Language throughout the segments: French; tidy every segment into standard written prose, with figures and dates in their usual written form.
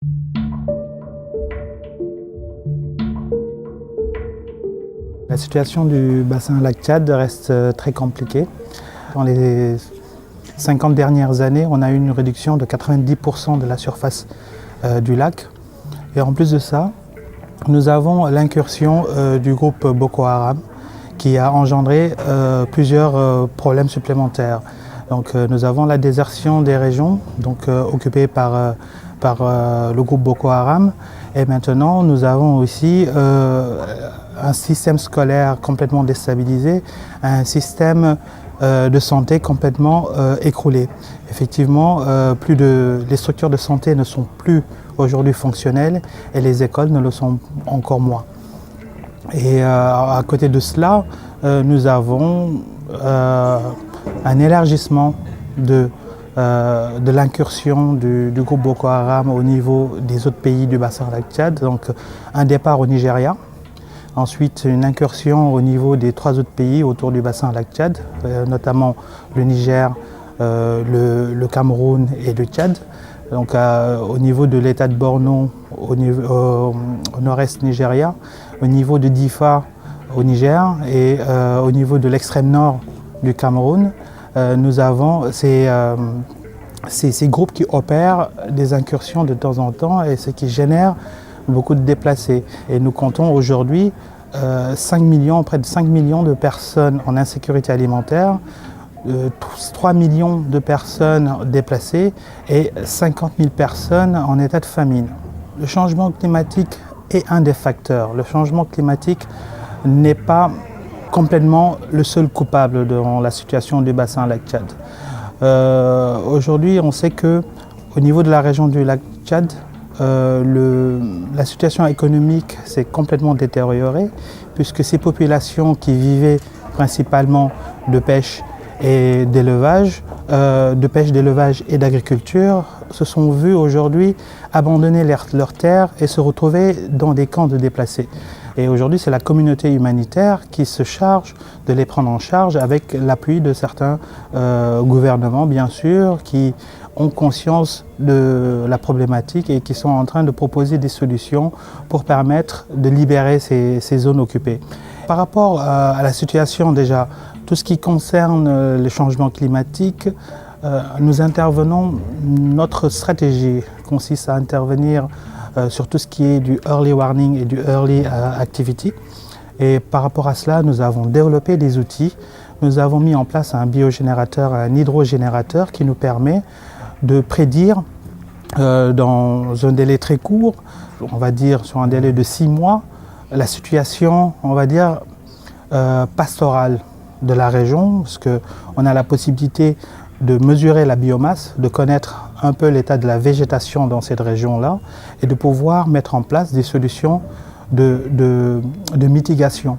La situation du bassin lac Tchad reste très compliquée. Dans les 50 dernières années, on a eu une réduction de 90% de la surface du lac. Et en plus de ça, nous avons l'incursion du groupe Boko Haram qui a engendré plusieurs problèmes supplémentaires. Donc, nous avons la désertion des régions occupées par le groupe Boko Haram. Et maintenant, nous avons aussi un système scolaire complètement déstabilisé, un système de santé complètement écroulé. Effectivement, les structures de santé ne sont plus aujourd'hui fonctionnelles et les écoles ne le sont encore moins. Et à côté de cela, nous avons un élargissement de l'incursion du groupe Boko Haram au niveau des autres pays du bassin lac Tchad, donc un départ au Nigeria. Ensuite, une incursion au niveau des 3 autres pays autour du bassin lac Tchad, notamment le Niger, le Cameroun et le Tchad. Donc au niveau de l'état de Borno, au nord-est Nigeria, au niveau de Difa au Niger et au niveau de l'extrême nord du Cameroun, nous avons ces groupes qui opèrent des incursions de temps en temps et ce qui génère beaucoup de déplacés. Et nous comptons aujourd'hui près de 5 millions de personnes en insécurité alimentaire, 3 millions de personnes déplacées et 50 000 personnes en état de famine. Le changement climatique est un des facteurs. Le changement climatique n'est pas complètement le seul coupable dans la situation du bassin lac Tchad. Aujourd'hui, on sait qu'au niveau de la région du lac Tchad, la situation économique s'est complètement détériorée puisque ces populations qui vivaient principalement de pêche et d'élevage, et d'agriculture, se sont vues aujourd'hui abandonner leurs terres et se retrouver dans des camps de déplacés. Et aujourd'hui, c'est la communauté humanitaire qui se charge de les prendre en charge avec l'appui de certains gouvernements, bien sûr, qui ont conscience de la problématique et qui sont en train de proposer des solutions pour permettre de libérer ces zones occupées. Par rapport à la situation déjà, tout ce qui concerne les changements climatiques, notre stratégie consiste à intervenir sur tout ce qui est du early warning et du early activity. Et par rapport à cela, nous avons développé des outils. Nous avons mis en place un biogénérateur, un hydrogénérateur qui nous permet de prédire dans un délai très court, on va dire sur un délai de 6 mois, la situation, on va dire, pastorale de la région, parce qu'on a la possibilité de mesurer la biomasse, de connaître un peu l'état de la végétation dans cette région-là et de pouvoir mettre en place des solutions de mitigation.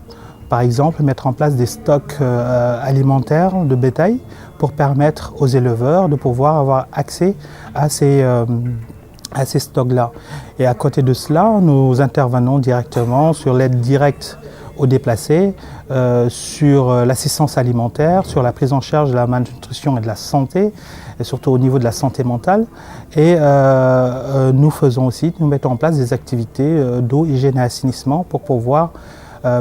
Par exemple, mettre en place des stocks alimentaires de bétail pour permettre aux éleveurs de pouvoir avoir accès à ces stocks-là. Et à côté de cela, nous intervenons directement sur l'aide directe aux déplacés, sur l'assistance alimentaire, sur la prise en charge de la malnutrition et de la santé, et surtout au niveau de la santé mentale. Et nous mettons en place des activités d'eau, hygiène et assainissement pour pouvoir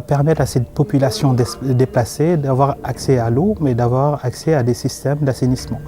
permettre à cette population déplacée d'avoir accès à l'eau, mais d'avoir accès à des systèmes d'assainissement.